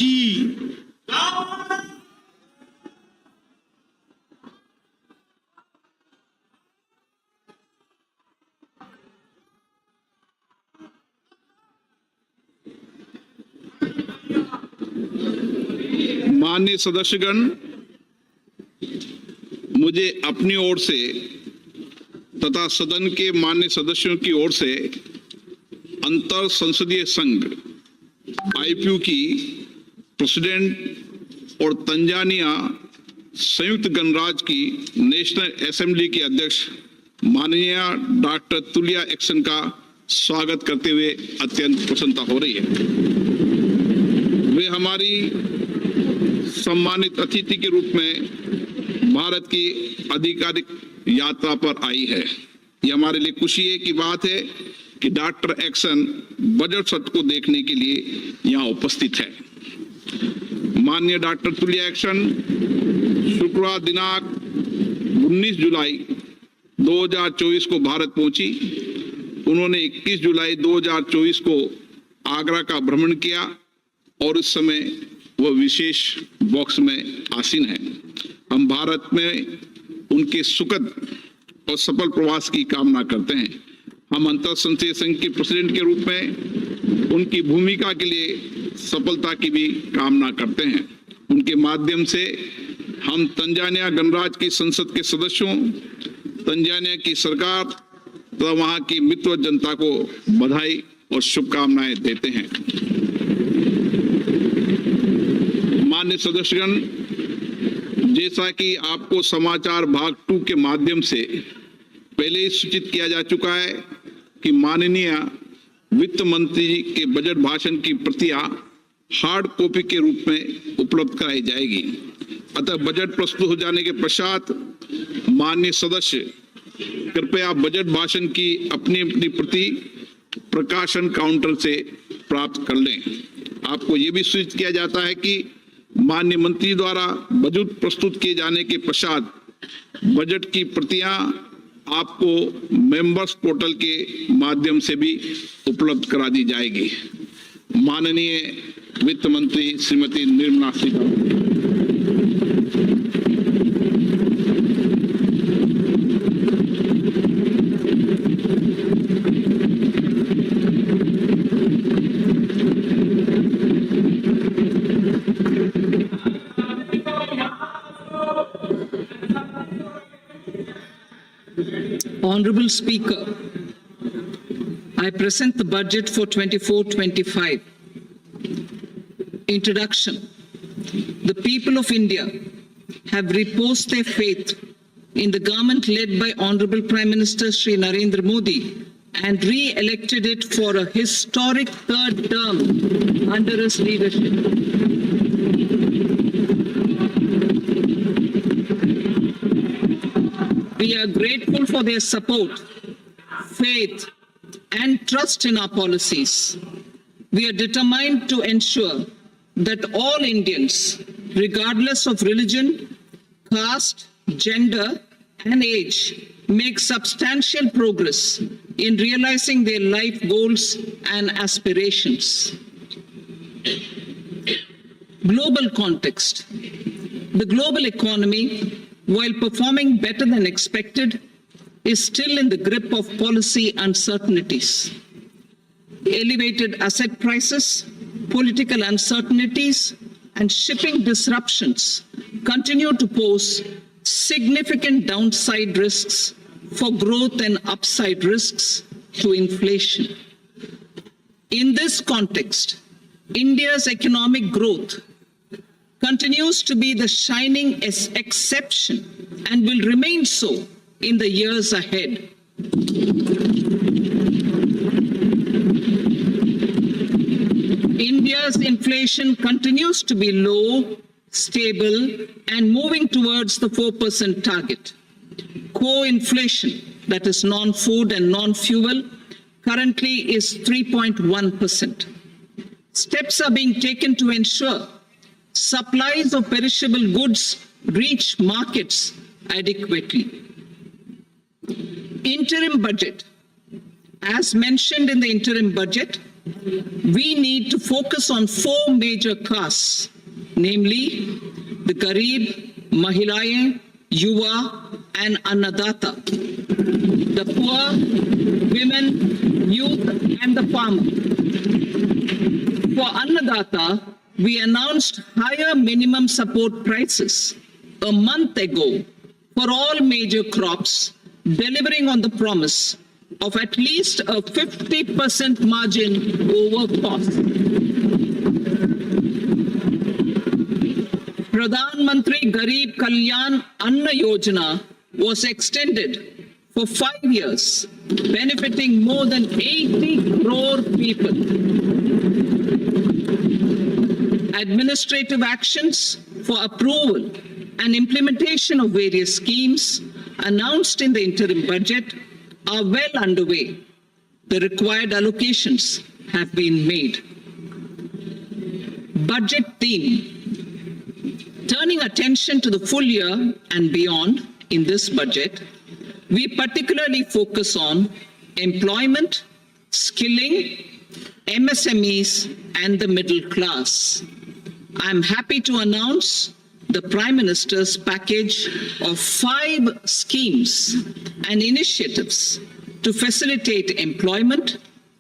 जी। माननीय सदस्यगण, मुझे अपनी ओर से तथा सदन के माननीय सदस्यों की ओर से अंतर संसदीय संघ आईपीयू की प्रेसिडेंट और तंजानिया संयुक्त गणराज्य की नेशनल असेंबली के अध्यक्ष माननीय डॉक्टर तुलिया एक्सन का स्वागत करते हुए अत्यंत प्रसन्नता हो रही है। वे हमारी सम्मानित अतिथि के रूप में भारत की आधिकारिक यात्रा पर आई है। ये हमारे लिए खुशी की बात है कि डॉक्टर एक्सन बजट सत्र को देखने के लिए यहाँ उपस्थित है। माननीय डॉक्टर तुलिया एक्सन शुक्रवार दिनांक 19 जुलाई 2024 को भारत पहुंची। उन्होंने 21 जुलाई 2024 को आगरा का भ्रमण किया और इस समय वह विशेष बॉक्स में आसीन है। हम भारत में उनके सुखद और सफल प्रवास की कामना करते हैं। हम अंतर संसदीय संघ के प्रेसिडेंट के रूप में उनकी भूमिका के लिए सफलता की भी कामना करते हैं। उनके माध्यम से हम तंजानिया गणराज्य की संसद के सदस्यों, तंजानिया की सरकार तथा वहां की मित्र जनता को बधाई और शुभकामनाएं देते हैं। माननीय सदस्यगण, जैसा कि आपको समाचार भाग 2 के माध्यम से पहले ही सूचित किया जा चुका है कि माननीय वित्त मंत्री जी के बजट भाषण की प्रतियां हार्ड कॉपी के रूप में उपलब्ध कराई जाएगी। अतः बजट प्रस्तुत हो जाने के पश्चात माननीय सदस्य कृपया बजट भाषण की अपनी अपनी प्रति प्रकाशन काउंटर से प्राप्त कर लें। आपको ये भी सूचित किया जाता है कि माननीय मंत्री द्वारा बजट प्रस्तुत किए जाने के पश्चात बजट की प्रतियां आपको मेंबर्स पोर्टल के माध्यम से भी उपलब्ध करा दी जाएगी। माननीय वित्त मंत्री Shrimati Nirmala Sitharaman. Honorable Speaker, I present the budget for 24-25. Introduction. The people of India have reposed their faith in the government led by Honorable Prime Minister Shri Narendra Modi and re-elected it for a historic third term under his leadership. We are grateful for their support, faith, and trust in our policies. We are determined to ensure that all Indians, regardless of religion, caste, gender, and age, make substantial progress in realizing their life goals and aspirations. Global context. The global economy, while performing better than expected, is still in the grip of policy uncertainties. Elevated asset prices, political uncertainties, and shipping disruptions continue to pose significant downside risks for growth and upside risks to inflation. In this context, India's economic growth continues to be the shining exception and will remain so in the years ahead. India's inflation continues to be low, stable, and moving towards the 4% target. Core inflation, that is non-food and non-fuel, currently is 3.1%. Steps are being taken to ensure supplies of perishable goods reach markets adequately. Interim budget. As mentioned in the interim budget, We need to focus on 4 major castes, namely the Garib, Mahilaye, Yuva, and Annadata, the poor, women, youth, and the farmer. For Annadata, we announced higher minimum support prices a month ago for all major crops, delivering on the promise of at least a 50% margin over cost. Pradhan Mantri Garib Kalyan Anna Yojana was extended for 5 years, benefiting more than 80 crore people. Administrative actions for approval and implementation of various schemes announced in the interim budget are well underway. The required allocations have been made. Budget theme. Turning attention to the full year and beyond in this budget, we particularly focus on employment, skilling, MSMEs, and the middle class. I'm happy to announce the Prime Minister's package of 5 schemes and initiatives to facilitate employment,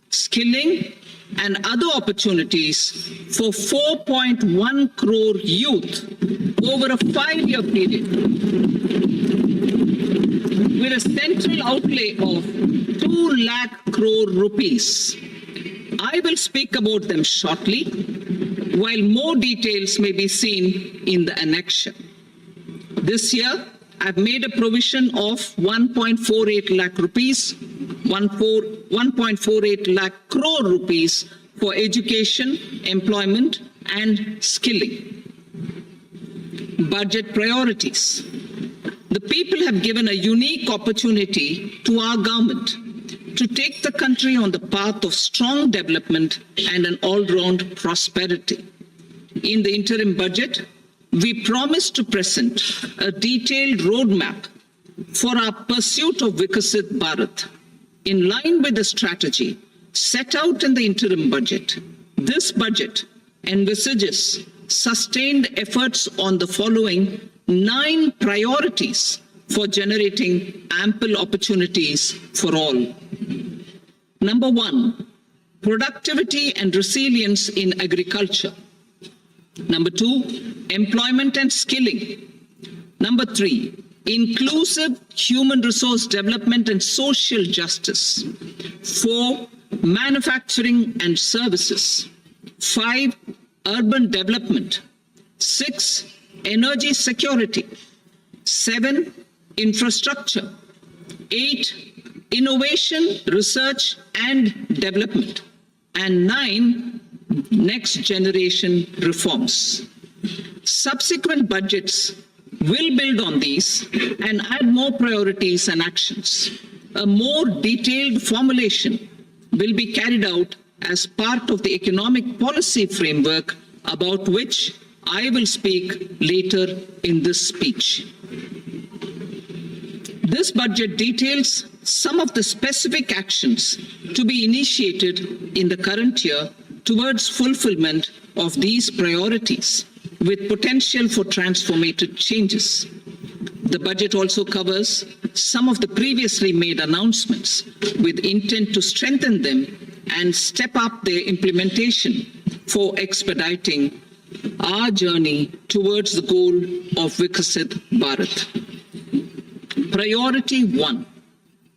skilling, and other opportunities for 4.1 crore youth over a 5-year period, with a central outlay of 2 lakh crore rupees. I will speak about them shortly, while more details may be seen in the annexure. This year, I've made a provision of 1.48 lakh rupees, 1.48 lakh crore rupees for education, employment, and skilling. Budget priorities. The people have given a unique opportunity to our government to take the country on the path of strong development and an all-round prosperity. In the interim budget, we promise to present a detailed roadmap for our pursuit of Vikasit Bharat. In line with the strategy set out in the interim budget, this budget envisages sustained efforts on the following 9 priorities for generating ample opportunities for all. Number 1, productivity and resilience in agriculture. Number 2, employment and skilling. Number 3, inclusive human resource development and social justice. 4, manufacturing and services. 5, urban development. 6, energy security. 7, infrastructure. 8, innovation, research and development. And 9, next generation reforms. Subsequent budgets will build on these and add more priorities and actions. A more detailed formulation will be carried out as part of the economic policy framework, about which I will speak later in this speech. This budget details some of the specific actions to be initiated in the current year towards fulfillment of these priorities, with potential for transformative changes. The budget also covers some of the previously made announcements with intent to strengthen them and step up their implementation for expediting our journey towards the goal of Vikasit Bharat. Priority 1,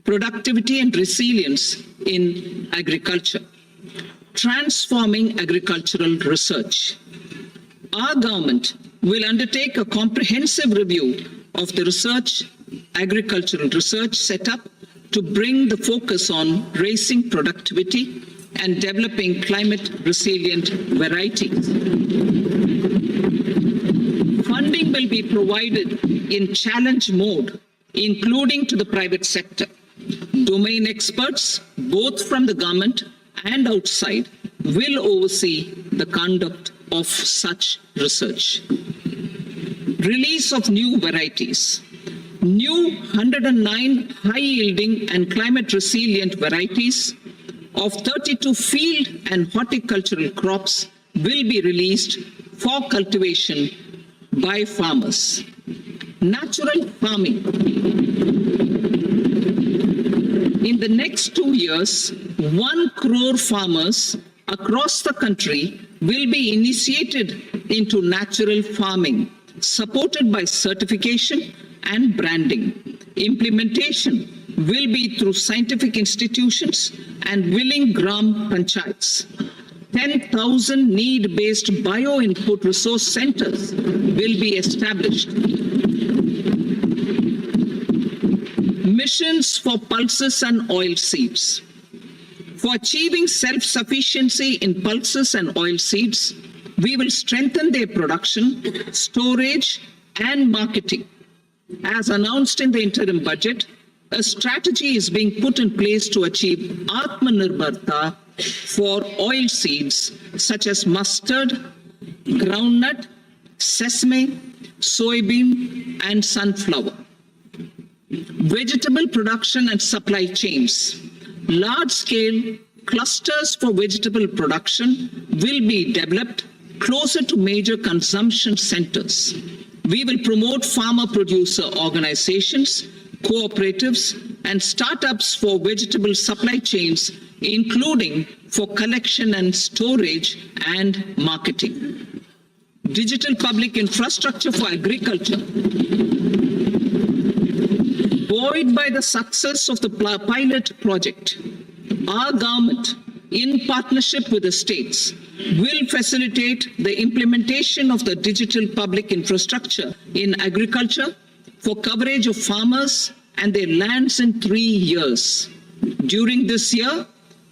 productivity and resilience in agriculture. Transforming agricultural research. Our government will undertake a comprehensive review of the agricultural research setup to bring the focus on raising productivity and developing climate-resilient varieties. Funding will be provided in challenge mode, including to the private sector. Domain experts, both from the government and outside, will oversee the conduct of such research. Release of new varieties. New 109 high-yielding and climate-resilient varieties of 32 field and horticultural crops will be released for cultivation by farmers. Natural farming. In the next 2 years, 1 crore farmers across the country will be initiated into natural farming, supported by certification and branding. Implementation will be through scientific institutions and willing gram panchayats. 10,000 need-based bio-input resource centers will be established. Missions for pulses and oil seeds. For achieving self-sufficiency in pulses and oil seeds, we will strengthen their production, storage, and marketing. As announced in the interim budget, a strategy is being put in place to achieve Atmanirbharta for oil seeds such as mustard, groundnut, sesame, soybean, and sunflower. Vegetable production and supply chains. Large-scale clusters for vegetable production will be developed closer to major consumption centers. We will promote farmer-producer organizations, cooperatives, and startups for vegetable supply chains, including for collection and storage and marketing. Digital public infrastructure for agriculture. Buoyed by the success of the pilot project, our government, in partnership with the states, will facilitate the implementation of the digital public infrastructure in agriculture for coverage of farmers and their lands in 3 years. During this year,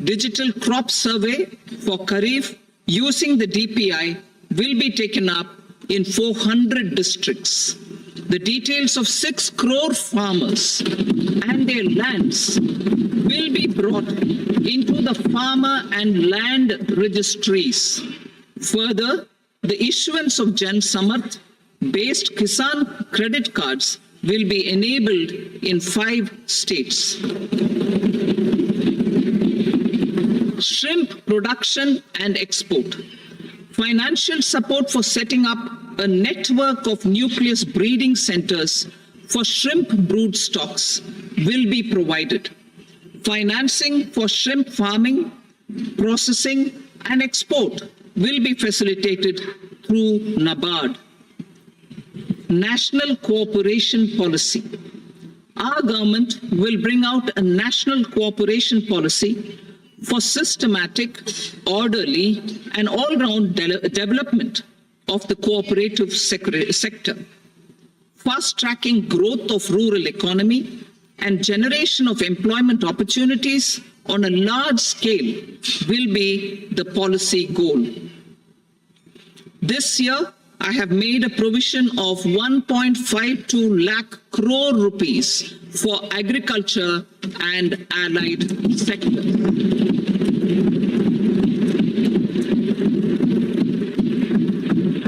digital crop survey for Kharif using the DPI will be taken up in 400 districts. The details of 6 crore farmers and their lands will be brought into the farmer and land registries. Further, the issuance of Jan Samarth based Kisan credit cards will be enabled in 5 states. Shrimp production and export. Financial support for setting up a network of nucleus breeding centers for shrimp brood stocks will be provided. Financing for shrimp farming, processing, and export will be facilitated through NABARD. National cooperation policy. Our government will bring out a national cooperation policy for systematic, orderly, and all-round development of the cooperative sector, fast-tracking growth of rural economy and generation of employment opportunities on a large scale will be the policy goal. This year, I have made a provision of 1.52 lakh crore rupees for agriculture and allied sectors.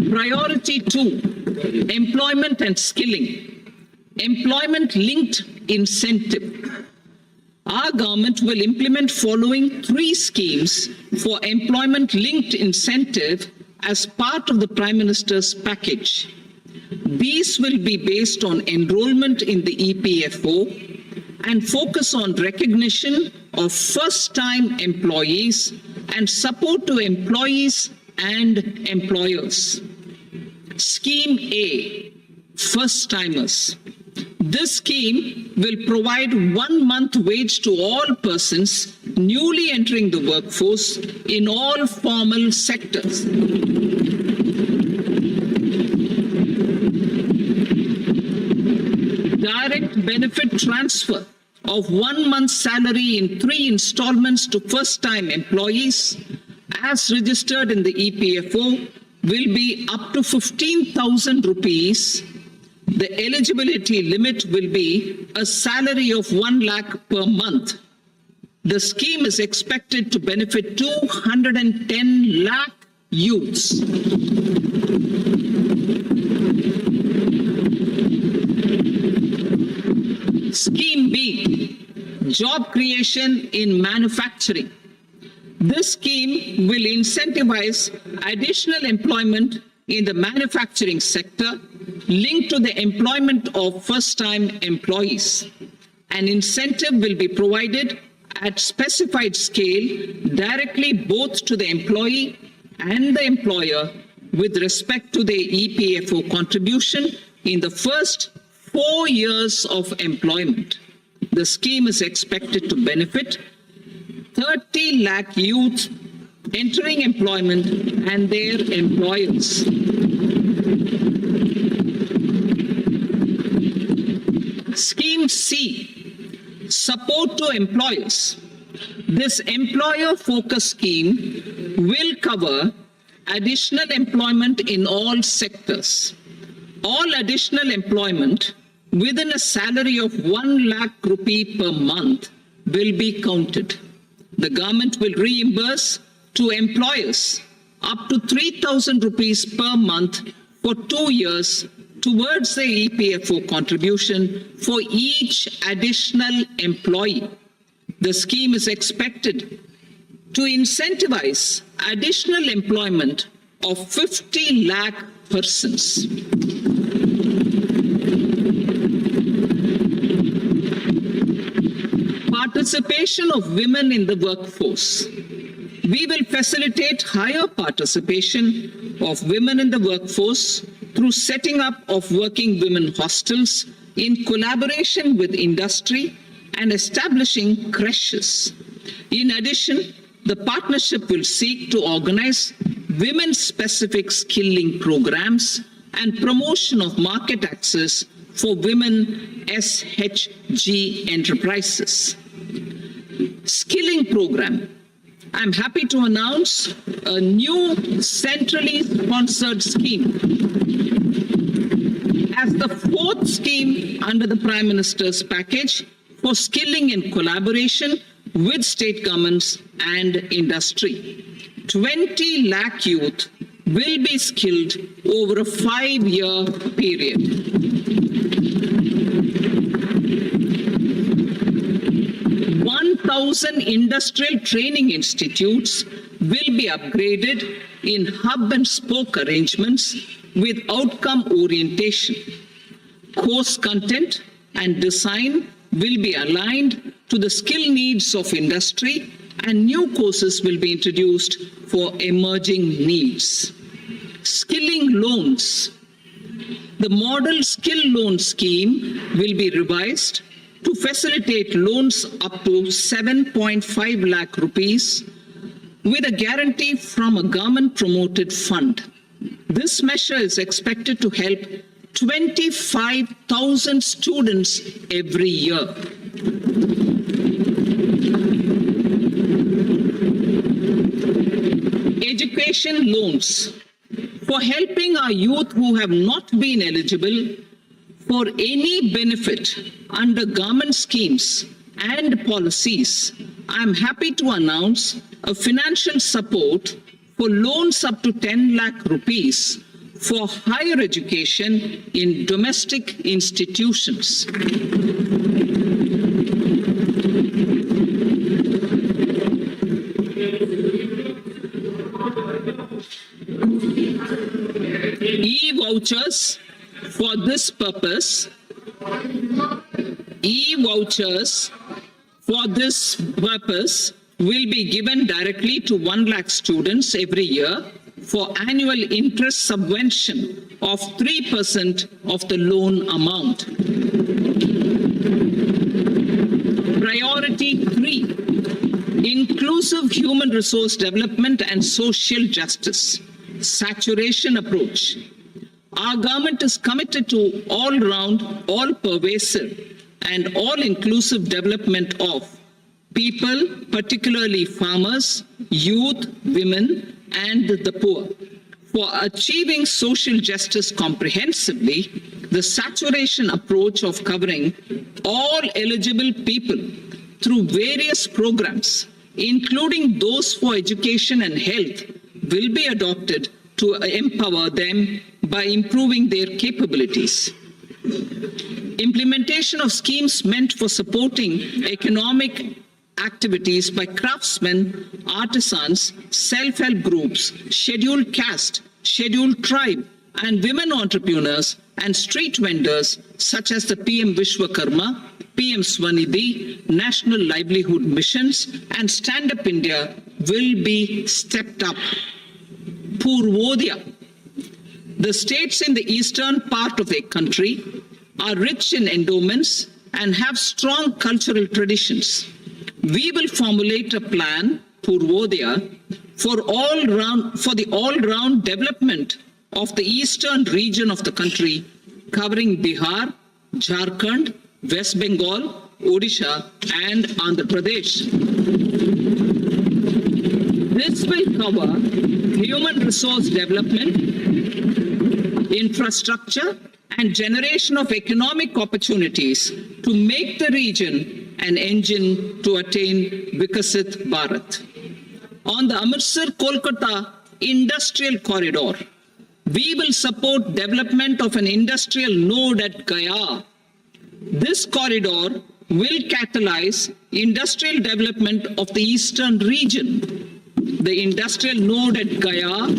Priority 2, employment and skilling. Employment-linked incentive. Our government will implement following 3 schemes for employment-linked incentive as part of the Prime Minister's package. These will be based on enrollment in the EPFO and focus on recognition of first-time employees and support to employees and employers. Scheme A, first-timers. This scheme will provide 1 month wage to all persons newly entering the workforce in all formal sectors. Direct benefit transfer of 1 month's salary in 3 installments to first-time employees as registered in the EPFO will be up to 15,000 rupees. The eligibility limit will be a salary of 1 lakh per month. The scheme is expected to benefit 210 lakh youths. Scheme B, job creation in manufacturing. This scheme will incentivize additional employment in the manufacturing sector linked to the employment of first-time employees. An incentive will be provided at specified scale directly both to the employee and the employer with respect to the EPFO contribution in the first 4 years of employment. The scheme is expected to benefit 30 lakh youth entering employment and their employers. Scheme C, support to employers. This employer-focused scheme will cover additional employment in all sectors. All additional employment within a salary of 1 lakh rupee per month will be counted. The government will reimburse to employers up to 3,000 rupees per month for 2 years towards the EPFO contribution for each additional employee. The scheme is expected to incentivize additional employment of 50 lakh persons. Participation of women in the workforce. We will facilitate higher participation of women in the workforce through setting up of working women hostels in collaboration with industry and establishing creches. In addition, the partnership will seek to organize women-specific skilling programs and promotion of market access for women SHG enterprises. Skilling program. I'm happy to announce a new centrally sponsored scheme as the fourth scheme under the Prime Minister's package for skilling in collaboration with state governments and industry. 20 lakh youth will be skilled over a 5-year period. 1,000 industrial training institutes will be upgraded in hub and spoke arrangements with outcome orientation. Course content and design will be aligned to the skill needs of industry, and new courses will be introduced for emerging needs. Skilling loans. The model skill loan scheme will be revised to facilitate loans up to 7.5 lakh rupees with a guarantee from a government-promoted fund. This measure is expected to help 25,000 students every year. Education loans. For helping our youth who have not been eligible for any benefit under government schemes and policies, I am happy to announce a financial support for loans up to 10 lakh rupees for higher education in domestic institutions. E-vouchers for this purpose. E-vouchers for this purpose will be given directly to 1 lakh students every year for annual interest subvention of 3% of the loan amount. Priority 3, inclusive human resource development and social justice. Saturation approach. Our government is committed to all-round, all-pervasive and all-inclusive development of people, particularly farmers, youth, women, and the poor. For achieving social justice comprehensively, the saturation approach of covering all eligible people through various programs, including those for education and health, will be adopted to empower them by improving their capabilities. Implementation of schemes meant for supporting economic activities by craftsmen, artisans, self-help groups, scheduled caste, scheduled tribe, and women entrepreneurs and street vendors such as the PM Vishwakarma, PM Swanidhi, National Livelihood Missions, and Stand Up India will be stepped up. Purvodaya. The states in the eastern part of the country are rich in endowments and have strong cultural traditions. We will formulate a plan, Purvodaya, for the all-round development of the eastern region of the country, covering Bihar, Jharkhand, West Bengal, Odisha, and Andhra Pradesh. This will cover human resource development, infrastructure, and generation of economic opportunities to make the region an engine to attain Vikasit Bharat. On the Amritsar-Kolkata Industrial Corridor, we will support development of an industrial node at Gaya. This corridor will catalyze industrial development of the eastern region. The industrial node at Gaya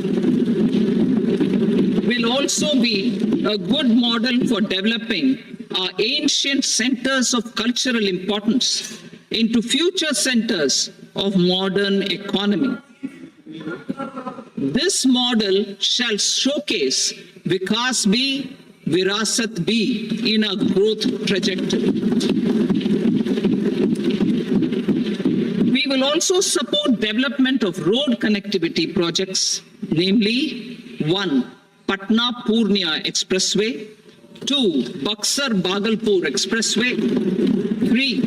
will also be a good model for developing our ancient centers of cultural importance into future centers of modern economy. This model shall showcase Vikas B, Virasat B in a growth trajectory. We will also support development of road connectivity projects, namely 1. Patna-Purnia Expressway, 2. Buxar-Bhagalpur Expressway, 3.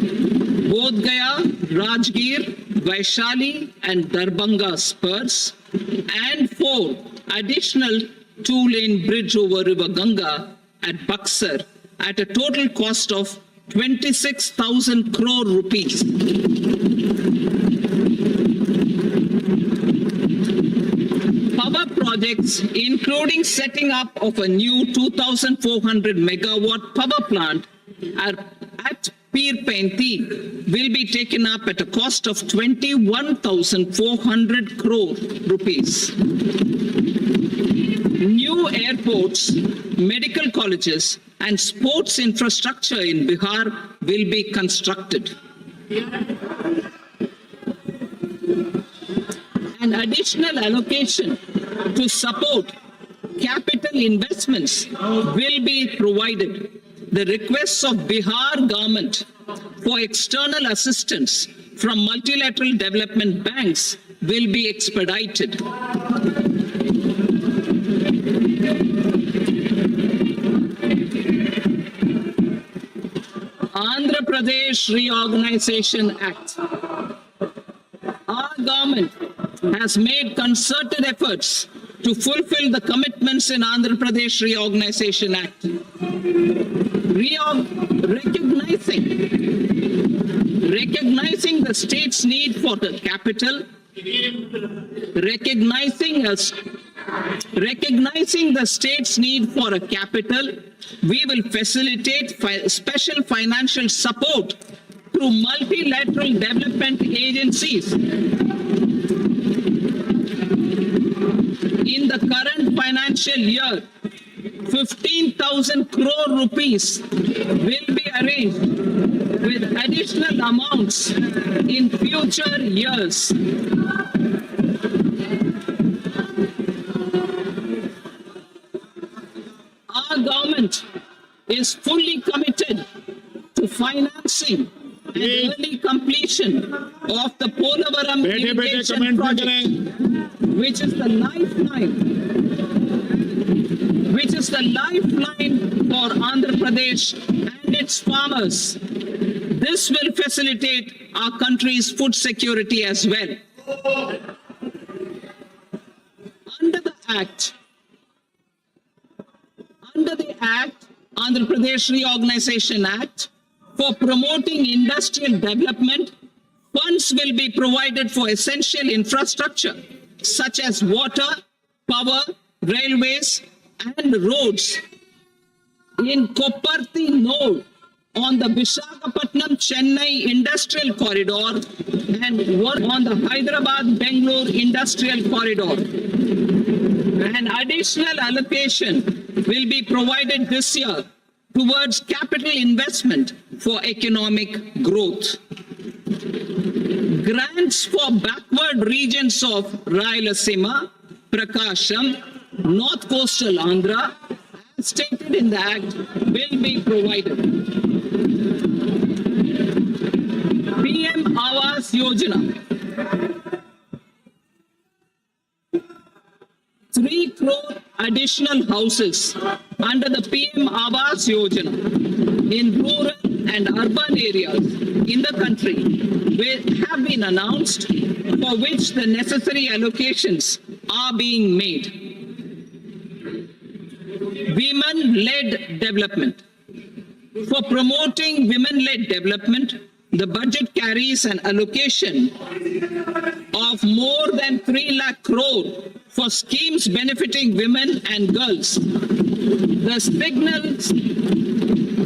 Bodh Gaya, Rajgir, Vaishali and Darbhanga spurs, and 4. Additional 2-lane bridge over River Ganga at Buxar at a total cost of 26,000 crore rupees. Power projects, including setting up of a new 2,400 megawatt power plant at Pir Painti, will be taken up at a cost of 21,400 crore rupees. New airports, medical colleges, and sports infrastructure in Bihar will be constructed. An additional allocation to support capital investments will be provided. The requests of Bihar government for external assistance from multilateral development banks will be expedited. Andhra Pradesh Reorganization Act. Our government has made concerted efforts to fulfill the commitments in Andhra Pradesh Reorganization Act. Recognizing the state's need for the capital, recognizing the state's need for a capital, we will facilitate special financial support through multilateral development agencies. In the current financial year, 15,000 crore rupees will be arranged with additional amounts in future years. Our government is fully committed to financing and early completion of the Polavaram irrigation project, which is the lifeline for Andhra Pradesh and its farmers. This will facilitate our country's food security as well. Under the Andhra Pradesh Reorganization Act, for promoting industrial development, funds will be provided for essential infrastructure such as water, power, railways, and roads. In Koparthi node on the Visakhapatnam-Chennai Industrial Corridor and one on the Hyderabad-Bangalore Industrial Corridor. An additional allocation will be provided this year towards capital investment for economic growth. Grants for backward regions of Rayalaseema, Prakasham, North Coastal Andhra, as stated in the Act, will be provided. PM Awas Yojana. 3 crore additional houses under the PM Awas Yojana in rural and urban areas in the country have been announced, for which the necessary allocations are being made. Women-led development. For promoting women-led development, the budget carries an allocation of more than 3 lakh crore for schemes benefiting women and girls.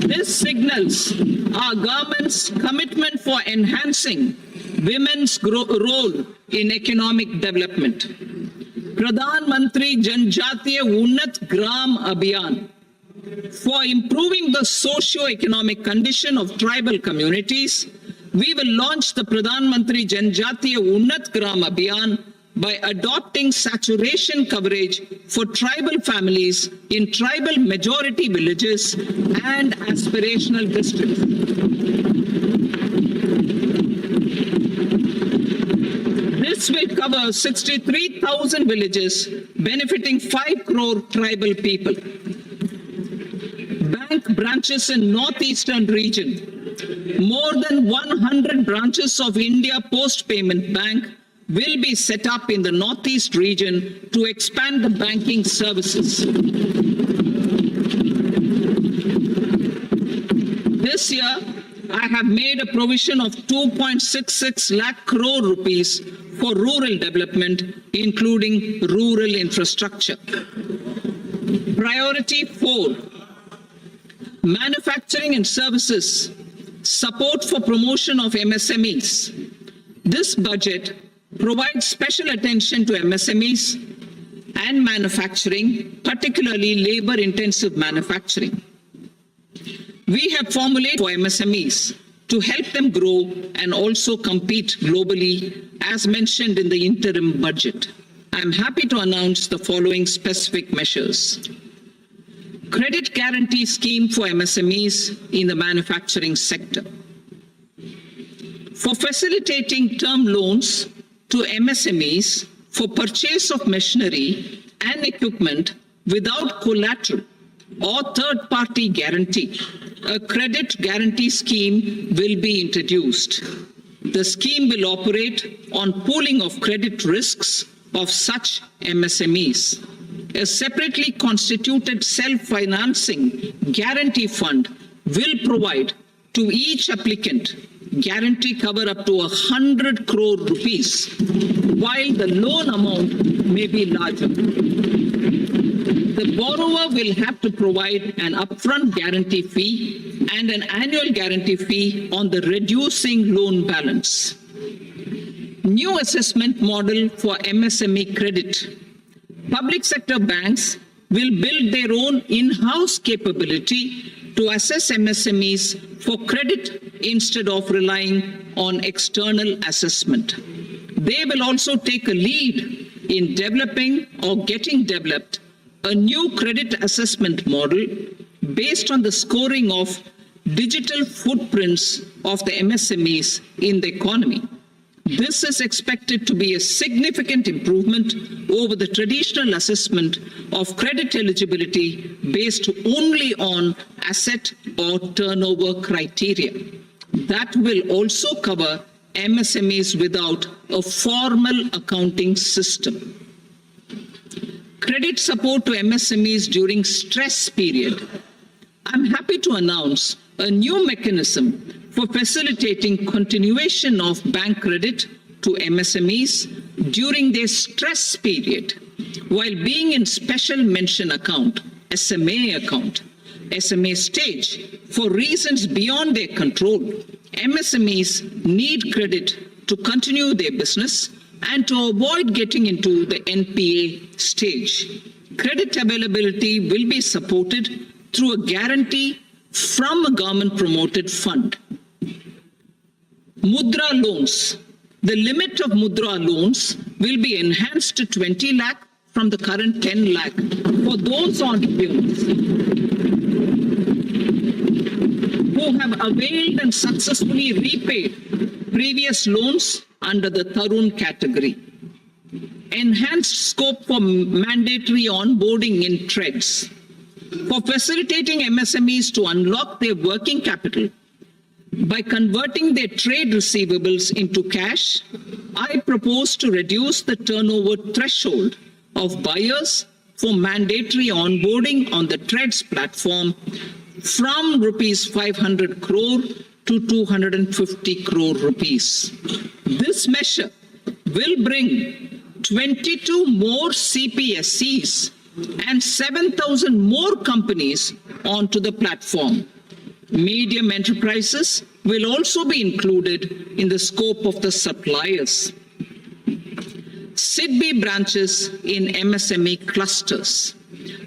This signals our government's commitment for enhancing women's role in economic development. Pradhan Mantri Janjatiya Unnat Gram Abhiyan, for improving the socio-economic condition of tribal communities, we will launch the Pradhan Mantri Janjatiya Unnat Gram Abhiyan by adopting saturation coverage for tribal families in tribal majority villages and aspirational districts. This will cover 63,000 villages, benefiting 5 crore tribal people. Bank branches in northeastern region. More than 100 branches of India Post Payment Bank will be set up in the northeast region to expand the banking services. This year, I have made a provision of 2.66 lakh crore rupees for rural development, including rural infrastructure. Priority 4, manufacturing and services, support for promotion of MSMEs. This budget provides special attention to MSMEs and manufacturing, particularly labor-intensive manufacturing. We have formulated for MSMEs to help them grow and also compete globally, as mentioned in the interim budget. I am happy to announce the following specific measures. Credit guarantee scheme for MSMEs in the manufacturing sector. For facilitating term loans to MSMEs for purchase of machinery and equipment without collateral or third-party guarantee, a credit guarantee scheme will be introduced. The scheme will operate on pooling of credit risks of such MSMEs. A separately constituted self-financing guarantee fund will provide to each applicant guarantee cover up to 100 crore rupees, while the loan amount may be larger. The borrower will have to provide an upfront guarantee fee and an annual guarantee fee on the reducing loan balance. New assessment model for MSME credit. Public sector banks will build their own in-house capability to assess MSMEs for credit instead of relying on external assessment. They will also take a lead in developing or getting developed a new credit assessment model based on the scoring of digital footprints of the MSMEs in the economy. This is expected to be a significant improvement over the traditional assessment of credit eligibility based only on asset or turnover criteria. That will also cover MSMEs without a formal accounting system. Credit support to MSMEs during stress period. I'm happy to announce a new mechanism for facilitating continuation of bank credit to MSMEs during their stress period while being in special mention account, SMA account. SMA stage for reasons beyond their control, MSMEs need credit to continue their business and to avoid getting into the NPA stage. Credit availability will be supported through a guarantee from a government-promoted fund. Mudra loans. The limit of Mudra loans will be enhanced to 20 lakh from the current 10 lakh for those entrepreneurs who have availed and successfully repaid previous loans under the Tarun category. Enhanced scope for mandatory onboarding in trades. For facilitating MSMEs to unlock their working capital by converting their trade receivables into cash, I propose to reduce the turnover threshold of buyers for mandatory onboarding on the trades platform from rupees 500 crore to 250 crore rupees. This measure will bring 22 more CPSCs and 7,000 more companies onto the platform. Medium enterprises will also be included in the scope of the suppliers. SIDBI branches in MSME clusters.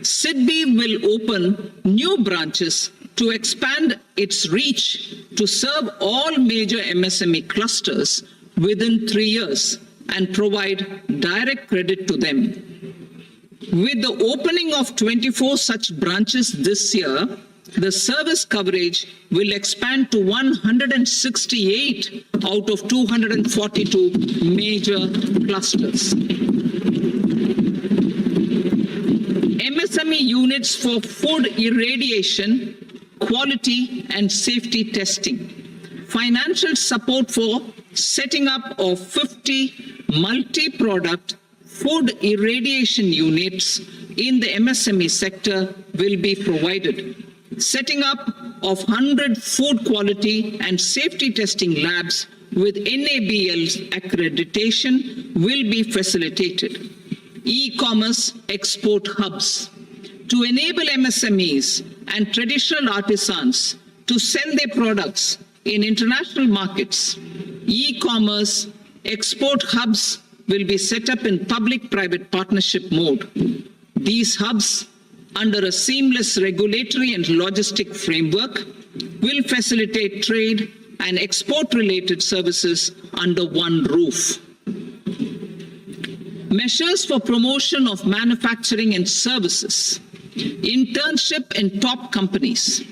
SIDBI will open new branches to expand its reach to serve all major MSME clusters within 3 years and provide direct credit to them. With the opening of 24 such branches this year, the service coverage will expand to 168 out of 242 major clusters. MSME units for food irradiation, quality and safety testing. Financial support for setting up of 50 multi-product food irradiation units in the MSME sector will be provided. Setting up of 100 food quality and safety testing labs with NABL's accreditation will be facilitated. E-commerce export hubs. To enable MSMEs and traditional artisans to sell their products in international markets, e-commerce export hubs will be set up in public-private partnership mode. These hubs, under a seamless regulatory and logistic framework, will facilitate trade and export-related services under one roof. Measures for promotion of manufacturing and services. Internship in top companies.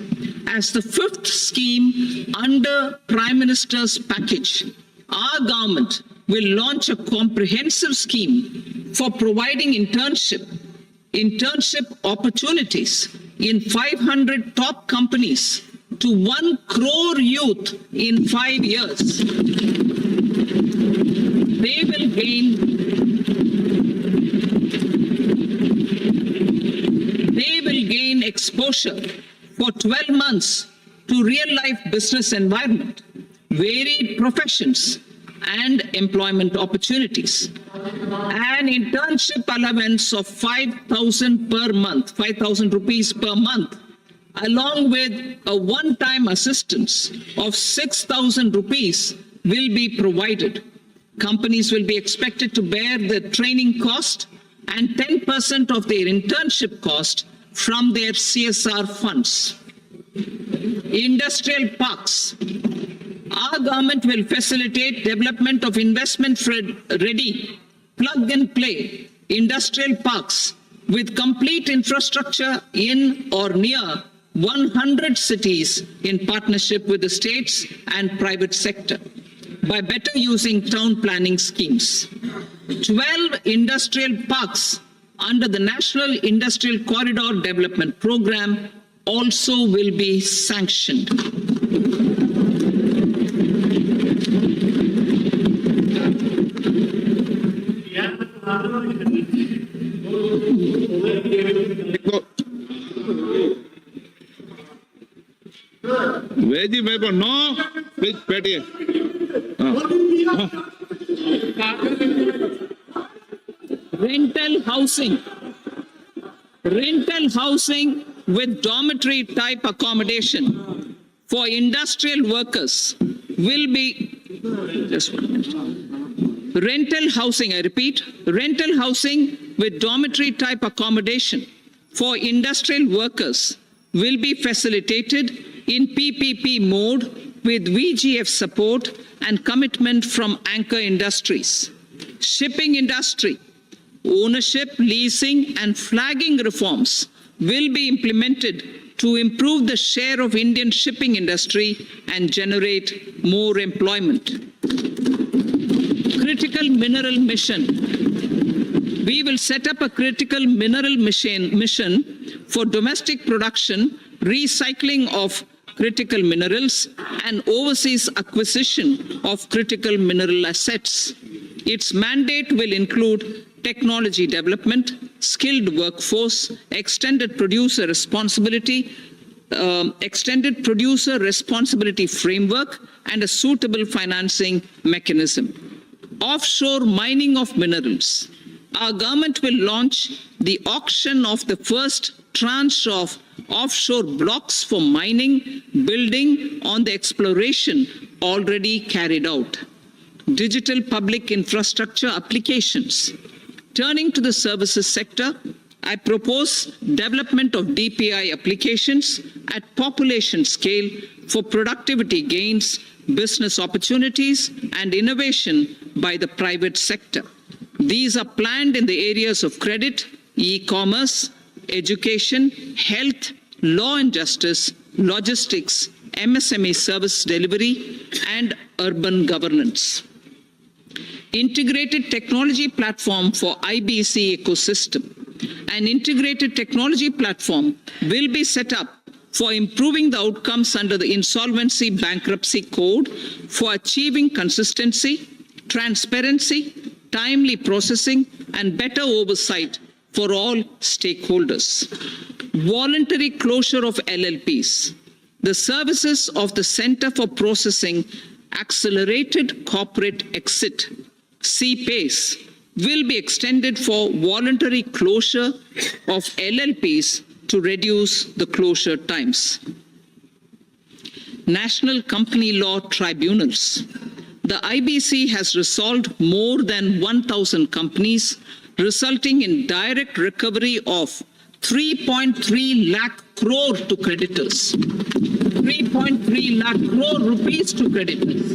As the fifth scheme under Prime Minister's package, our government will launch a comprehensive scheme for providing internship opportunities in 500 top companies to 1 crore youth in 5 years. They will gain exposure for 12 months to real-life business environment, varied professions, and employment opportunities. An internship allowance of 5,000 per month, 5,000 rupees per month, along with a one-time assistance of 6,000 rupees will be provided. Companies will be expected to bear the training cost and 10% of their internship cost from their CSR funds. Industrial parks. Our government will facilitate development of investment-ready, plug-and-play industrial parks with complete infrastructure in or near 100 cities in partnership with the states and private sector by better using town planning schemes. 12 industrial parks under the National Industrial Corridor Development Program also will be sanctioned. Veji paper, no, please, Petty. Rental housing with dormitory type accommodation for industrial workers will be, just 1 minute, rental housing, I repeat, rental housing with dormitory type accommodation for industrial workers will be facilitated in PPP mode with VGF support and commitment from anchor industries. Shipping industry, ownership, leasing and flagging reforms will be implemented to improve the share of Indian shipping industry and generate more employment. Critical mineral mission. We will set up a critical mineral mission for domestic production, recycling of critical minerals, and overseas acquisition of critical mineral assets. Its mandate will include technology development, skilled workforce, extended producer responsibility framework, and a suitable financing mechanism. Offshore mining of minerals. Our government will launch the auction of the first tranche of offshore blocks for mining, building on the exploration already carried out. Digital public infrastructure applications. Turning to the services sector, I propose development of DPI applications at population scale for productivity gains, business opportunities, and innovation by the private sector. These are planned in the areas of credit, e-commerce, education, health, law and justice, logistics, MSME service delivery, and urban governance. Integrated technology platform for IBC ecosystem. An integrated technology platform will be set up for improving the outcomes under the Insolvency Bankruptcy Code for achieving consistency, transparency, timely processing, and better oversight for all stakeholders. Voluntary closure of LLPs. The services of the Center for Processing Accelerated Corporate Exit, CPACE, will be extended for voluntary closure of LLPs to reduce the closure times. National Company Law Tribunals. The IBC has resolved more than 1,000 companies, resulting in direct recovery of 3.3 lakh crore to creditors. 3.3 lakh crore rupees to creditors.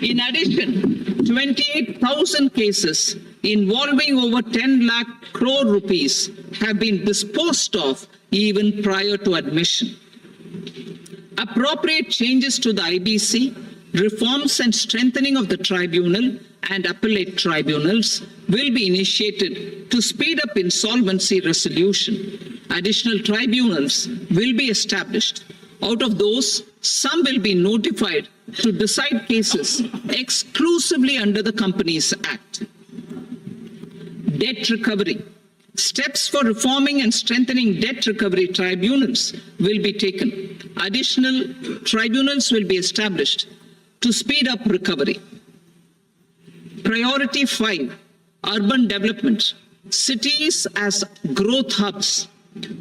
In addition, 28,000 cases involving over 10 lakh crore rupees have been disposed of even prior to admission. Appropriate changes to the IBC, reforms and strengthening of the tribunal and appellate tribunals will be initiated to speed up insolvency resolution. Additional tribunals will be established. Out of those, some will be notified to decide cases exclusively under the Companies Act. Debt recovery. Steps for reforming and strengthening debt recovery tribunals will be taken. Additional tribunals will be established to speed up recovery. Priority 5, urban development. Cities as growth hubs.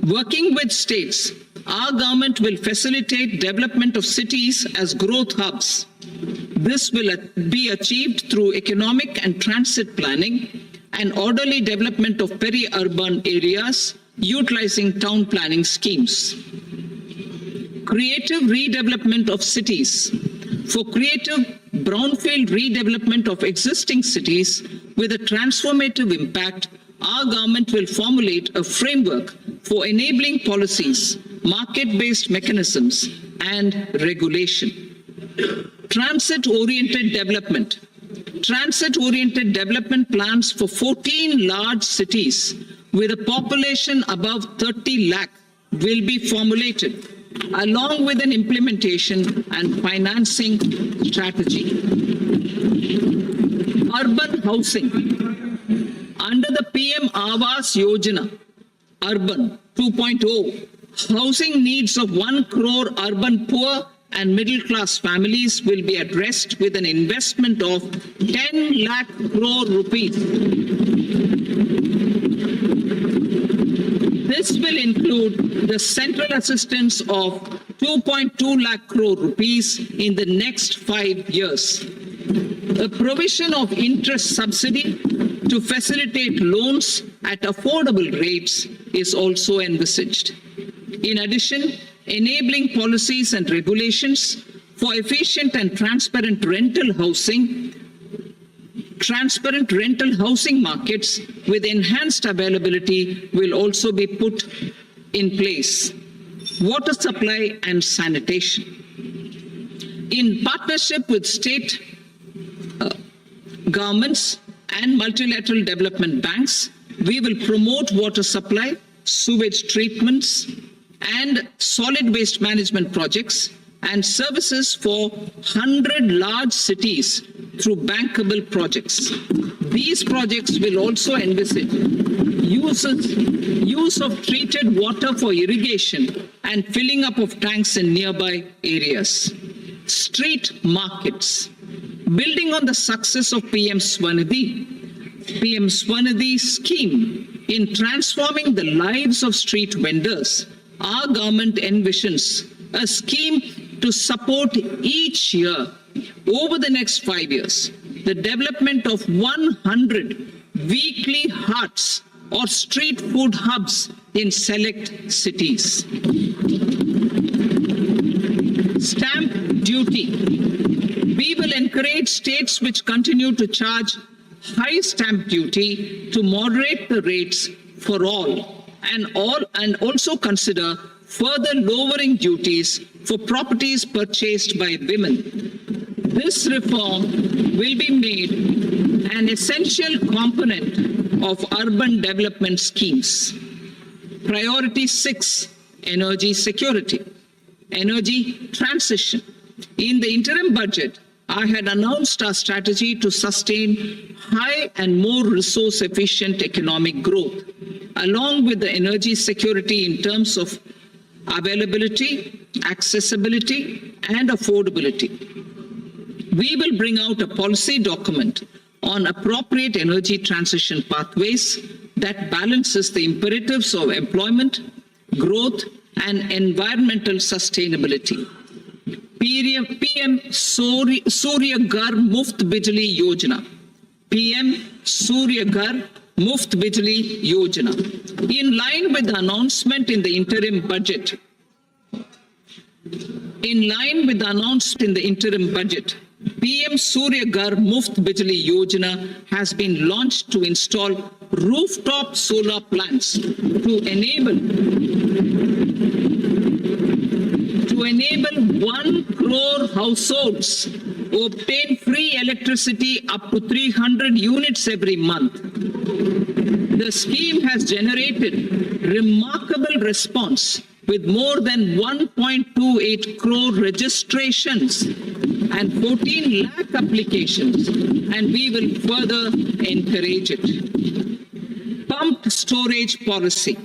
Working with states, our government will facilitate development of cities as growth hubs. This will be achieved through economic and transit planning and orderly development of peri-urban areas utilizing town planning schemes. Creative redevelopment of cities. For creative brownfield redevelopment of existing cities with a transformative impact, our government will formulate a framework for enabling policies, market-based mechanisms, and regulation. Transit-oriented development. Transit-oriented development plans for 14 large cities with a population above 30 lakh will be formulated, along with an implementation and financing strategy. Urban housing. Under the PM Awas Yojana, Urban 2.0, housing needs of 1 crore urban poor and middle-class families will be addressed with an investment of 10 lakh crore rupees. This will include the central assistance of 2.2 lakh crore rupees in the next 5 years. A provision of interest subsidy to facilitate loans at affordable rates is also envisaged. In addition, enabling policies and regulations for efficient and transparent rental housing markets with enhanced availability will also be put in place. Water supply and sanitation. In partnership with state governments and multilateral development banks, we will promote water supply, sewage treatments, and solid waste management projects and services for 100 large cities through bankable projects. These projects will also envisage use of treated water for irrigation and filling up of tanks in nearby areas. Street markets. Building on the success of PM Swanidhi scheme in transforming the lives of street vendors, our government envisions a scheme to support each year over the next 5 years the development of 100 weekly huts or street food hubs in select cities. Stamp duty. We will encourage states which continue to charge high stamp duty to moderate the rates for all and also consider further lowering duties for properties purchased by women. This reform will be made an essential component of urban development schemes. Priority 6, energy security. Energy transition. In the interim budget, I had announced our strategy to sustain high and more resource-efficient economic growth, along with the energy security in terms of availability, accessibility, and affordability. We will bring out a policy document on appropriate energy transition pathways that balances the imperatives of employment, growth, and environmental sustainability. PM Surya Ghar Muft Bijli Yojana. PM Surya Ghar Muft Bijli Yojana. In line with the announcement in the interim budget, PM Surya Ghar Muft Bijli Yojana has been launched to install rooftop solar plants to enable 1 crore households obtain free electricity up to 300 units every month. The scheme has generated remarkable response with more than 1.28 crore registrations and 14 lakh applications, and we will further encourage it. Pumped storage policy.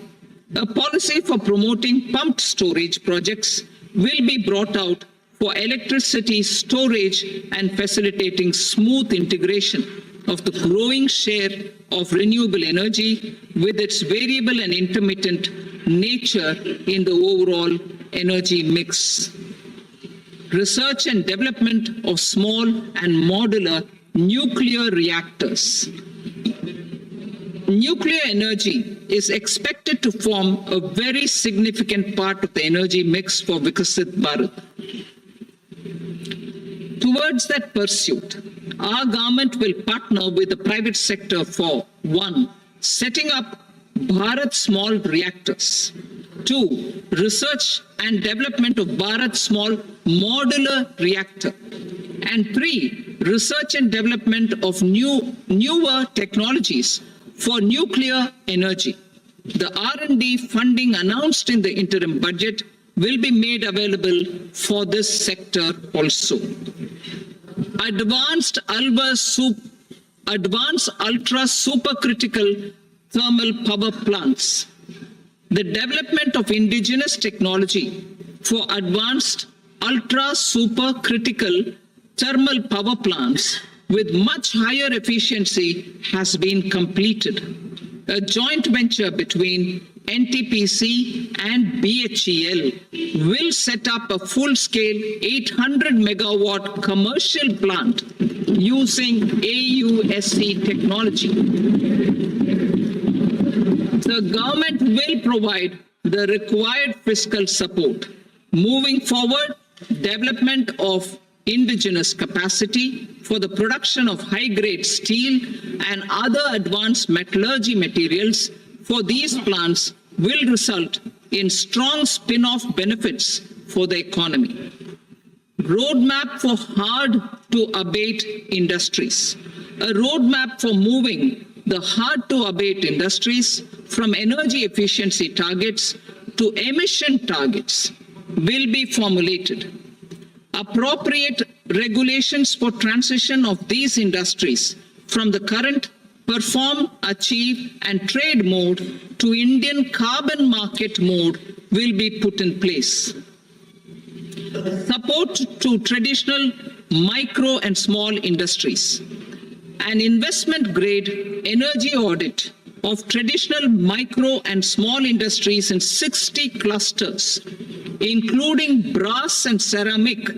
A policy for promoting pumped storage projects will be brought out for electricity storage and facilitating smooth integration of the growing share of renewable energy with its variable and intermittent nature in the overall energy mix. Research and development of small and modular nuclear reactors. Nuclear energy is expected to form a very significant part of the energy mix for Viksit Bharat. Towards that pursuit, our government will partner with the private sector for 1. Setting up Bharat Small Reactors. 2. Research and development of Bharat Small Modular Reactor. And 3. Research and development of newer technologies for nuclear energy. The R&D funding announced in the interim budget will be made available for this sector also. Advanced ultra supercritical thermal power plants. The development of indigenous technology for advanced ultra supercritical thermal power plants with much higher efficiency has been completed. A joint venture between NTPC and BHEL will set up a full-scale 800 megawatt commercial plant using AUSC technology. The government will provide the required fiscal support. Moving forward, development of indigenous capacity for the production of high-grade steel and other advanced metallurgy materials for these plants will result in strong spin-off benefits for the economy. Roadmap for hard-to-abate industries. A roadmap for moving the hard-to-abate industries from energy efficiency targets to emission targets will be formulated. Appropriate regulations for transition of these industries from the current perform, achieve, and trade mode to Indian carbon market mode will be put in place. Support to traditional micro and small industries. An investment-grade energy audit of traditional micro and small industries in 60 clusters, including brass and ceramic,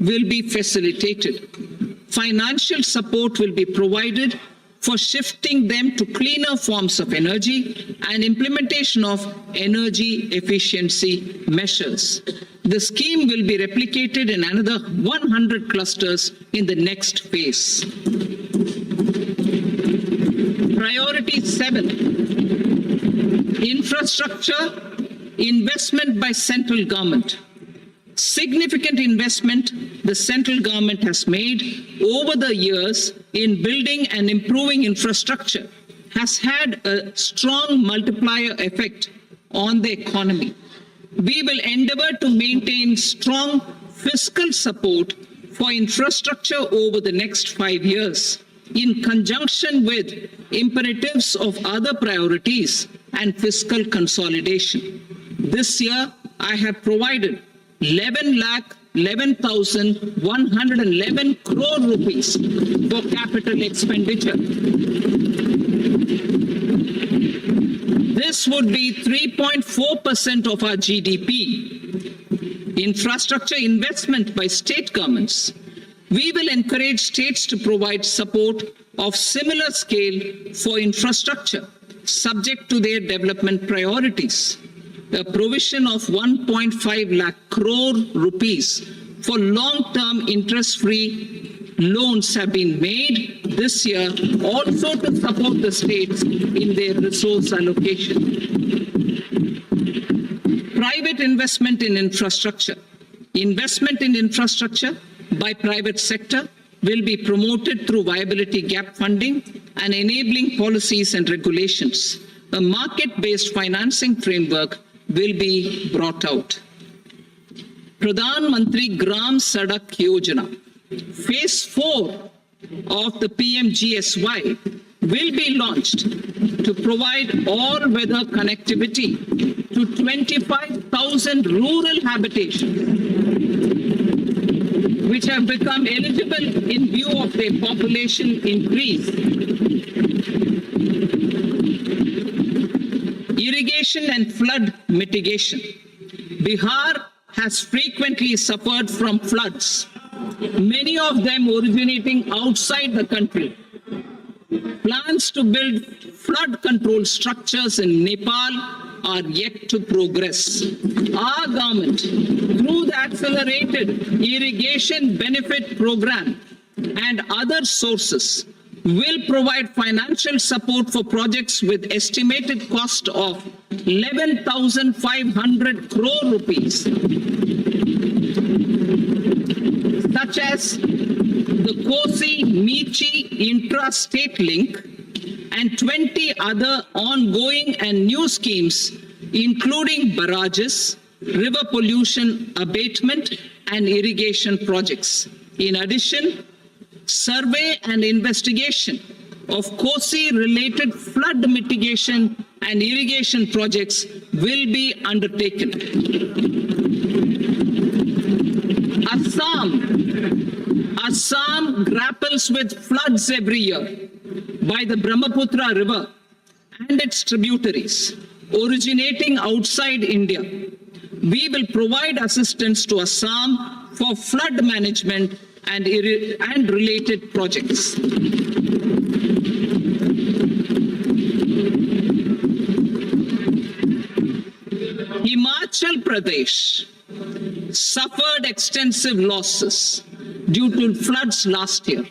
will be facilitated. Financial support will be provided for shifting them to cleaner forms of energy and implementation of energy efficiency measures. The scheme will be replicated in another 100 clusters in the next phase. Priority 7, infrastructure investment by central government. Significant investment the central government has made over the years in building and improving infrastructure has had a strong multiplier effect on the economy. We will endeavor to maintain strong fiscal support for infrastructure over the next 5 years in conjunction with imperatives of other priorities and fiscal consolidation. This year, I have provided 11,11,111 crore rupees for capital expenditure. This would be 3.4% of our GDP. Infrastructure investment by state governments. We will encourage states to provide support of similar scale for infrastructure, subject to their development priorities. The provision of 1.5 lakh crore rupees for long-term interest-free loans have been made this year also to support the states in their resource allocation. Private investment in infrastructure. Investment in infrastructure by private sector will be promoted through viability gap funding and enabling policies and regulations. A market-based financing framework will be brought out. Pradhan Mantri Gram Sadak Yojana, Phase 4 of the PMGSY will be launched to provide all-weather connectivity to 25,000 rural habitations, which have become eligible in view of their population increase. Irrigation and flood mitigation. Bihar has frequently suffered from floods, many of them originating outside the country. Plans to build flood control structures in Nepal are yet to progress. Our government, through the Accelerated Irrigation Benefit Program and other sources, will provide financial support for projects with estimated cost of 11,500 crore rupees, such as the Kosi-Michi intra-state link and 20 other ongoing and new schemes, including barrages, river pollution abatement, and irrigation projects. In addition, survey and investigation of Kosi-related flood mitigation and irrigation projects will be undertaken. Assam grapples with floods every year by the Brahmaputra River and its tributaries. originating outside India. We will provide assistance to Assam for flood management and related projects. Himachal Pradesh suffered extensive losses due to floods last year.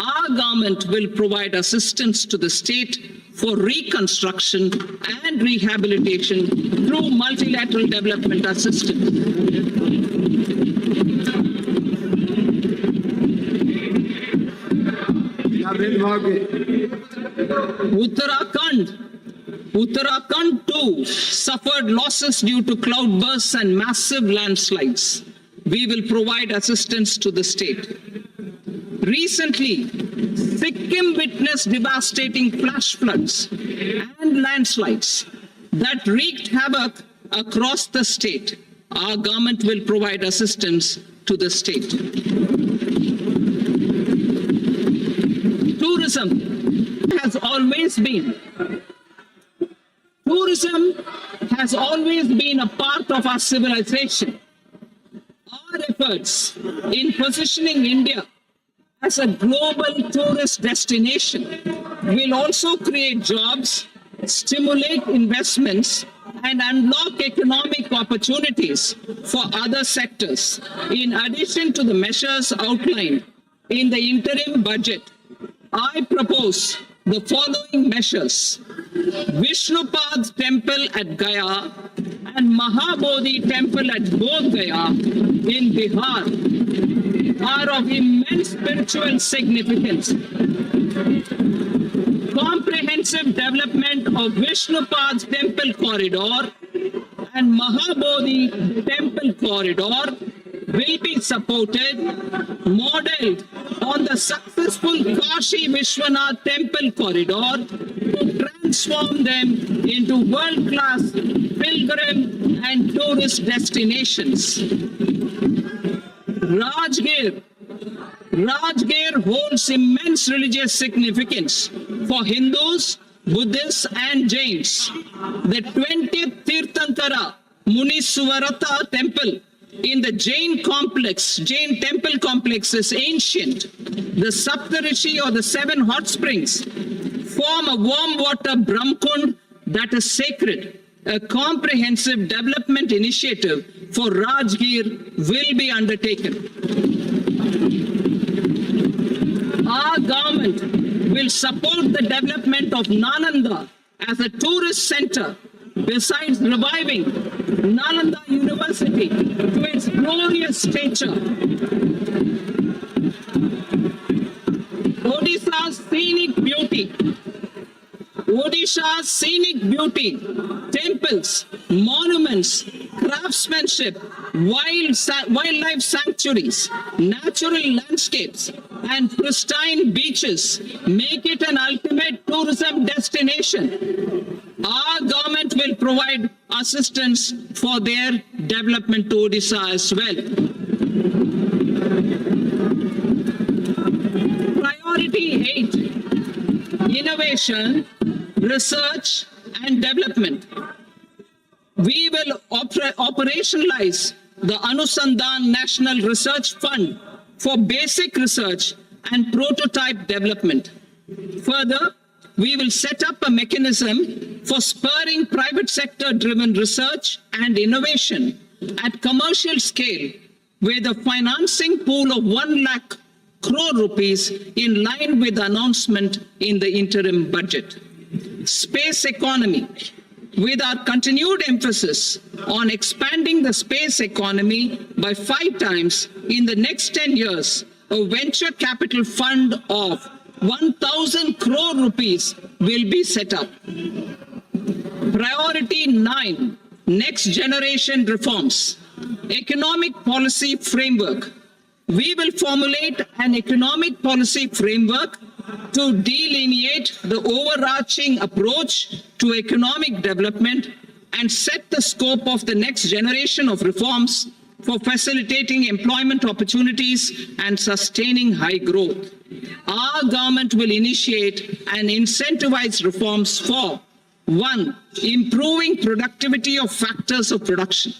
Our government will provide assistance to the state for reconstruction and rehabilitation through multilateral development assistance. Uttarakhand too suffered losses due to cloudbursts and massive landslides. We will provide assistance to the state. Recently, Sikkim witnessed devastating flash floods and landslides that wreaked havoc across the state. Our government will provide assistance to the state. Tourism has always been a part of our civilization. Our efforts in positioning India as a global tourist destination will also create jobs, stimulate investments, and unlock economic opportunities for other sectors. In addition to the measures outlined in the interim budget, I propose the following measures. Vishnupad Temple at Gaya and Mahabodhi Temple at Bodh Gaya in Bihar are of immense spiritual significance. Comprehensive development of Vishnupad's Temple Corridor and Mahabodhi Temple Corridor will be supported, modeled on the successful Kashi Vishwanath Temple Corridor to transform them into world-class pilgrim and tourist destinations. Rajgir holds immense religious significance for Hindus, Buddhists, and Jains. The 20th Tirthankara Muniswarata Temple in the Jain temple complex is ancient. The Saptarishi, or the 7 hot springs, form a warm water Brahmkund that is sacred. A comprehensive development initiative for Rajgir will be undertaken. Our government will support the development of Nalanda as a tourist center, besides reviving Nalanda University to its glorious stature. Odisha's scenic beauty, temples, monuments, craftsmanship, wildlife sanctuaries, natural landscapes, and pristine beaches make it an ultimate tourism destination. Our government will provide assistance for their development to Odisha as well. Priority 8, innovation, research and development. We will operationalize the Anusandhan National Research Fund for basic research and prototype development. Further, we will set up a mechanism for spurring private sector-driven research and innovation at commercial scale, with a financing pool of 1 lakh crore rupees in line with the announcement in the interim budget. Space economy. With our continued emphasis on expanding the space economy by 5 times in the next 10 years, a venture capital fund of 1,000 crore rupees will be set up. Priority 9, next generation reforms. Economic policy framework. We will formulate an economic policy framework to delineate the overarching approach to economic development and set the scope of the next generation of reforms for facilitating employment opportunities and sustaining high growth. Our government will initiate and incentivize reforms for One, improving productivity of factors of production.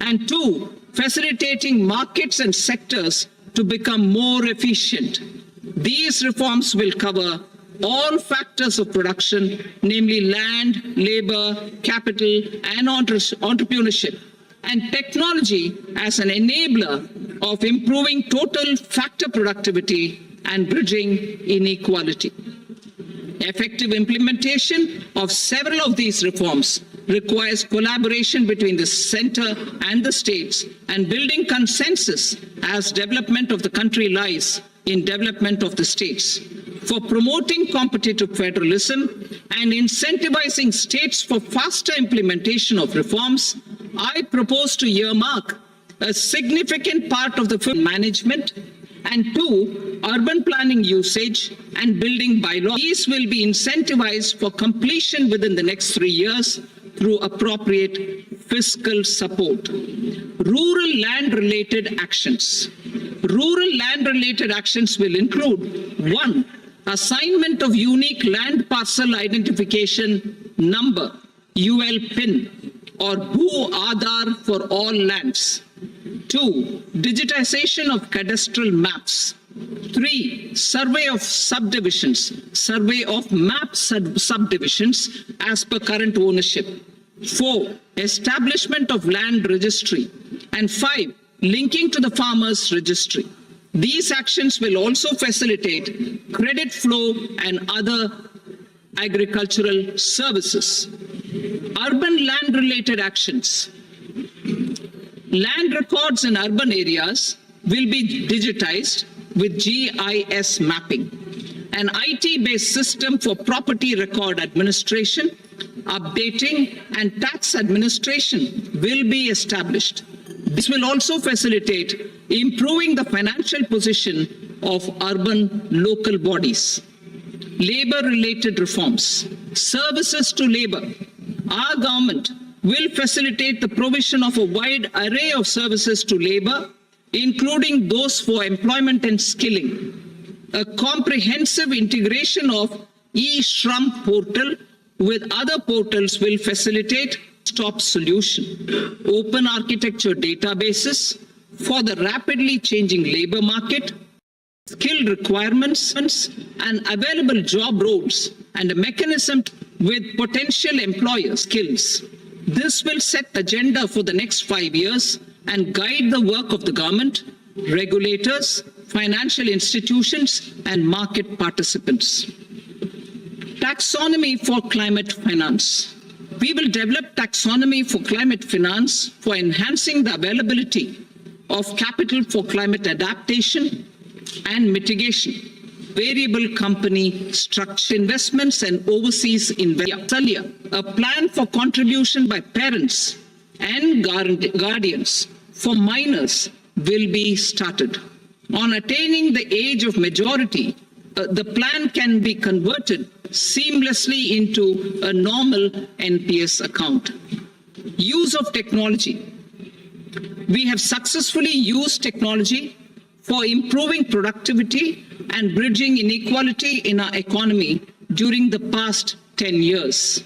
And two, facilitating markets and sectors to become more efficient. These reforms will cover all factors of production, namely land, labor, capital, and entrepreneurship, and technology as an enabler of improving total factor productivity and bridging inequality. Effective implementation of several of these reforms requires collaboration between the center and the states and building consensus as development of the country lies in development of the states. For promoting competitive federalism and incentivizing states for faster implementation of reforms, I propose to earmark a significant part of the management and two, urban planning usage and building bylaws. These will be incentivized for completion within the next 3 years through appropriate fiscal support. Rural land-related actions. Rural land-related actions will include 1. Assignment of unique land parcel identification number, UL PIN, or Bhu Aadhaar for all lands. 2. Digitization of cadastral maps. 3. Survey of subdivisions, survey of map subdivisions as per current ownership. 4. Establishment of land registry. And 5. Linking to the farmers registry. These actions will also facilitate credit flow and other agricultural services. Urban land-related actions. Land records in urban areas will be digitized with GIS mapping. An IT-based system for property record administration, updating, and tax administration will be established. This will also facilitate improving the financial position of urban local bodies. Labor-related reforms. Services to labor. Our government will facilitate the provision of a wide array of services to labor, including those for employment and skilling. A comprehensive integration of e-Shram portal with other portals will facilitate one-stop solution. Open architecture databases for the rapidly changing labor market, skill requirements and available job roles, and a mechanism with potential employer skills. This will set the agenda for the next 5 years and guide the work of the government, regulators, financial institutions, and market participants. Taxonomy for climate finance. We will develop taxonomy for climate finance for enhancing the availability of capital for climate adaptation and mitigation, variable company structure investments and overseas investments. A plan for contribution by parents and guardians for minors will be started. On attaining the age of majority, the plan can be converted seamlessly into a normal NPS account. Use of technology. We have successfully used technology for improving productivity and bridging inequality in our economy during the past 10 years.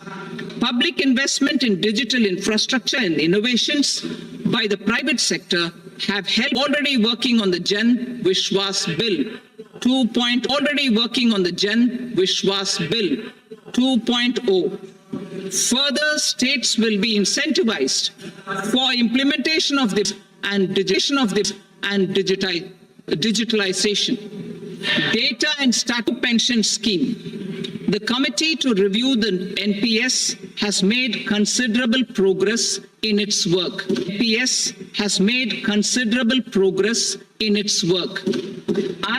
Public investment in digital infrastructure and innovations by the private sector have helped. Already working on the Jan Vishwas Bill 2.0. Further, states will be incentivized for implementation of this and digitalization. Data and status pension scheme. The committee to review the NPS has made considerable progress in its work. I